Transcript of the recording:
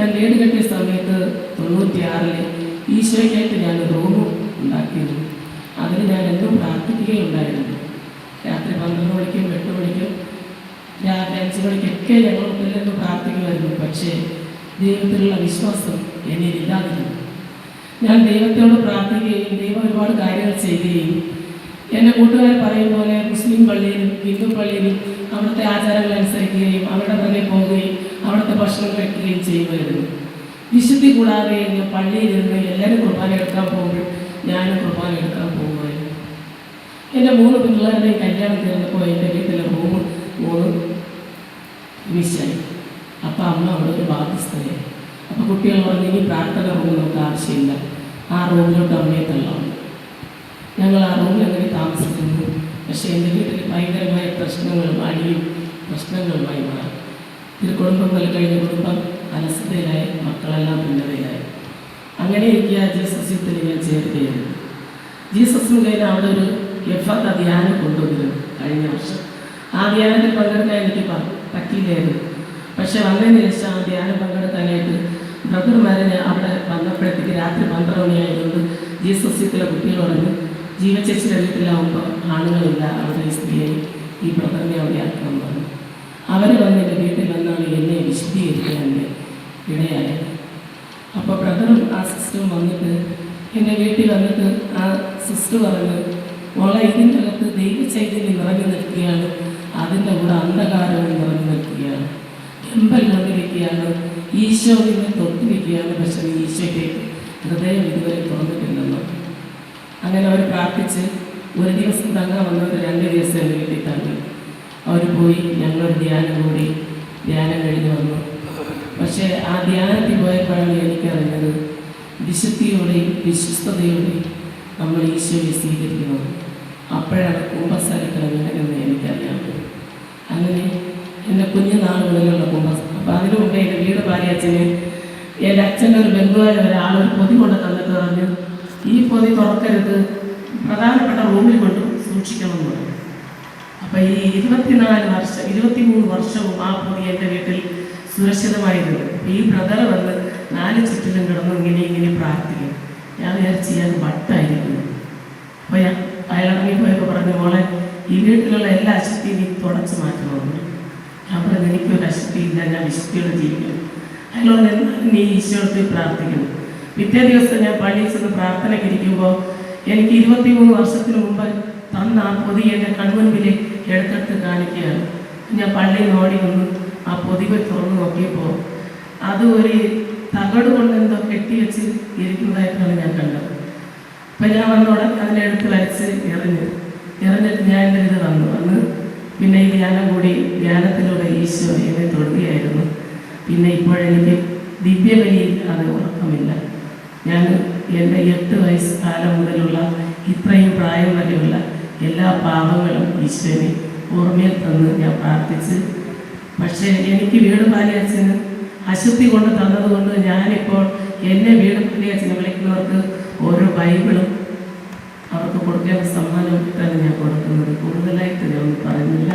ഞാൻ വീട് കെട്ടിയ സമയത്ത് 96 ഈശോയ്ക്കായിട്ട് ഞാൻ റൂം ഉണ്ടാക്കിയിരുന്നു. അതിന് ഞാൻ എന്നും പ്രാർത്ഥിക്കുകയുണ്ടായിരുന്നു. രാത്രി 12 മണിക്കും 8 മണിക്കും രാവിലെ 5 മണിക്കൊക്കെ ഞങ്ങൾ മുന്നിലെന്ന് പ്രാർത്ഥിക്കുമായിരുന്നു. പക്ഷേ ദൈവത്തിലുള്ള വിശ്വാസം എന്നിലില്ലാതിരുന്നു. ഞാൻ ദൈവത്തോട് പ്രാർത്ഥിക്കുകയും ദൈവം ഒരുപാട് കാര്യങ്ങൾ ചെയ്യുകയും എൻ്റെ കൂട്ടുകാർ പറയും പോലെ മുസ്ലിം പള്ളിയിലും ഹിന്ദു പള്ളിയിലും അവിടുത്തെ ആചാരങ്ങൾ അനുസരിക്കുകയും അവരുടെ പുറകെ പോവുകയും അവിടുത്തെ ഭക്ഷണം കഴിക്കുകയും ചെയ്യുമായിരുന്നു. വിശുദ്ധി കൂടാതെ ഞാൻ പള്ളിയിലിരുന്ന് എല്ലാവരും കുർബാന എടുക്കാൻ പോകുമ്പോൾ ഞാനും കുർബാന എടുക്കാൻ പോകുമായിരുന്നു. എൻ്റെ 3 പിള്ളേരുടെയും കല്യാണം തീർന്നപ്പോൾ എൻ്റെ വീട്ടിലെ റൂം 3 മിസ്സായി. അപ്പം അമ്മ അവിടെ ഒരു ബാധ്യസ്ഥയായി. അപ്പോൾ കുട്ടികൾ പറഞ്ഞ് ഇനി പ്രാർത്ഥന റൂം നമുക്ക് ആവശ്യമില്ല, ആ റൂമിലോട്ട് അമ്മയെ തള്ളാം. ഞങ്ങൾ ആ റൂമിൽ അങ്ങനെ താമസിക്കുന്നു. പക്ഷേ എൻ്റെ വീട്ടിൽ ഭയങ്കരമായ അടിയും പ്രശ്നങ്ങളുമായി മാറി. ഇത് കുടുംബം കഴിഞ്ഞ കുടുംബം അലസതയിലായി, മക്കളെല്ലാം ഭിന്നതയിലായി. അങ്ങനെ എനിക്ക് ആ ജീസസ് യൂത്തിൽ ഞാൻ ചേരുകയായിരുന്നു. ജീസസ് മുഖേന അവിടെ ഒരു എഫത്ത ധ്യാനം കൊണ്ടുവന്നിരുന്നു കഴിഞ്ഞ വർഷം. ആ ധ്യാനത്തിൽ പങ്കെടുക്കാൻ എനിക്ക് പറ്റിയില്ലായിരുന്നു. പക്ഷെ വന്നതിന് ശേഷം ആ ധ്യാനം പങ്കെടുക്കാനായിട്ട് ബ്രദർമാരെ അവിടെ വന്നപ്പോഴത്തേക്ക് രാത്രി 12 മണിയായതുകൊണ്ട് ജീസസ് യൂത്തിലെ കുട്ടികൾ പറഞ്ഞു, ജീവചേച്ചിയുടെ വീട്ടിലാവുമ്പോൾ ആണുങ്ങളില്ല, അവിടെ ഈ സ്ത്രീയെ ഈ ബ്രദറിനെ അവിടെ ആക്കണം പറഞ്ഞു. അവർ വന്ന് എൻ്റെ വീട്ടിൽ വന്നാണ് എന്നെ വിശദീകരിക്കാൻ ഇടയായത്. അപ്പോൾ ബ്രദറും ആ സിസ്റ്ററും വന്നിട്ട് എൻ്റെ വീട്ടിൽ വന്നിട്ട് ആ സിസ്റ്റർ പറഞ്ഞു, മോളെ ഇതിൻ്റെ അകത്ത് ദൈവചൈതന്യം നിറഞ്ഞു നിൽക്കുകയാണ്, അതിൻ്റെ കൂടെ അന്ധകാരവും നിറഞ്ഞു നിൽക്കുകയാണ്, എമ്പൽ കൊണ്ടിരിക്കുകയാണ്, ഈശോ നിന്നെ തൊട്ടിരിക്കുകയാണ്, പക്ഷേ ഈശോയ്ക്ക് ഹൃദയം ഇതുവരെ തുറന്നിട്ടില്ലെന്ന്. അങ്ങനെ അവർ പ്രാർത്ഥിച്ച് ഒരു ദിവസം തങ്ങാൻ വന്നവർ 2 ദിവസം എൻ്റെ വീട്ടിൽ തങ്ങി. അവർ പോയി, ഞങ്ങളൊരു ധ്യാനം കൂടി, ധ്യാനം കഴിഞ്ഞ് വന്നു. പക്ഷേ ആ ധ്യാനത്തിൽ പോയപ്പോഴാണ് എനിക്കറിഞ്ഞത് വിശുദ്ധിയോടെയും വിശ്വസ്തയോടെയും നമ്മൾ ഈശോയെ സ്വീകരിക്കുന്നത്. അപ്പോഴാണ് കുമ്പസാരിക്കണം എങ്ങനെയെന്ന് എനിക്കറിയാമത്. അങ്ങനെ എൻ്റെ കുഞ്ഞുനാൾ മുതലുള്ള കുമ്പസാരം. അപ്പോൾ അതിനു മുമ്പ് എൻ്റെ വീട് പാലിയച്ഛന് എൻ്റെ അച്ഛൻ്റെ ഒരു ബന്ധുവായ ഒരാളൊരു പൊതി കൊണ്ട് തന്നിട്ട് പറഞ്ഞു, ഈ പൊതി തുറക്കരുത്, പ്രധാനപ്പെട്ട റൂമിൽ കൊണ്ട് സൂക്ഷിക്കണമെന്ന് പറഞ്ഞു. അപ്പോൾ ഈ 23 വർഷവും ആ പൊതി എൻ്റെ വീട്ടിൽ സുരക്ഷിതമായിരുന്നു. ഈ ബ്രദർ വന്ന് 4 ചുറ്റിലും കിടന്നു ഇങ്ങനെ പ്രാർത്ഥിക്കും. ഞാൻ വിചാരിച്ച് ഞാൻ വട്ടായിരിക്കുന്നു. അപ്പോൾ അയാൾ ഇറങ്ങിപ്പോയപ്പോൾ പറഞ്ഞു, മോളെ ഈ വീട്ടിലുള്ള എല്ലാ അശക്തിയും നീ തുടച്ച് മാറ്റണമെന്ന്. ഞാൻ പറഞ്ഞു, എനിക്കൊരു അശക്തിയില്ല, ഞാൻ വിശുദ്ധിയോടെ ജീവിക്കണം. അയാളോട് എന്നാലും നീ ഈശോടത്തിൽ പ്രാർത്ഥിക്കണം. പിറ്റേ ദിവസം ഞാൻ പള്ളിയിൽ ചെന്ന് പ്രാർത്ഥനയ്ക്ക് ഇരിക്കുമ്പോൾ എനിക്ക് 23 വർഷത്തിന് മുമ്പ് തന്ന ആ പൊതി എൻ്റെ കൺമുൻപിൽ എടുത്തെടുത്ത് കാണിക്കുകയാണ്. ഞാൻ പള്ളിയിൽ ഓടി വന്ന് ആ പൊതിവ് തുറന്ന് നോക്കിയപ്പോൾ അത് ഒരു തകട് കൊണ്ട് എന്തോ കെട്ടിവെച്ച് ഇരിക്കുന്നതായിട്ടാണ് ഞാൻ കണ്ടത്. അപ്പം ഞാൻ വന്നോടെ അതിനെടുത്ത് വരച്ച് എറിഞ്ഞിട്ട് ഞാൻ എൻ്റെ ഇത് വന്ന് പിന്നെ ഈ ധ്യാനം കൂടി, ധ്യാനത്തിലൂടെ ഈശോ എന്നെ തൊടുകയായിരുന്നു. പിന്നെ ഇപ്പോഴെനിക്ക് ദിവ്യബലിയില്ലാതെ ഉറക്കമില്ല. ഞാൻ എൻ്റെ 8 വയസ്സ് കാലം മുതലുള്ള ഇത്രയും പ്രായം വരെയുള്ള എല്ലാ പാപങ്ങളും ഈശോനെ ഓർമ്മയിൽ തന്ന് ഞാൻ പ്രാർത്ഥിച്ച്. പക്ഷേ എനിക്ക് വീട് പാലിയച്ഛന് അശുദ്ധി കൊണ്ട് തന്നതുകൊണ്ട് ഞാനിപ്പോൾ എന്നെ വീട് പാലിയച്ഛനെ വിളിക്കുന്നവർക്ക് ഓരോ ബൈബിളും അവർക്ക് കൊടുക്കേണ്ട സമ്മാനമായിട്ടാണ് ഞാൻ കൊടുക്കുന്നത്. കൂടുതലായിട്ട് ഞാൻ ഒന്നും പറയുന്നില്ല.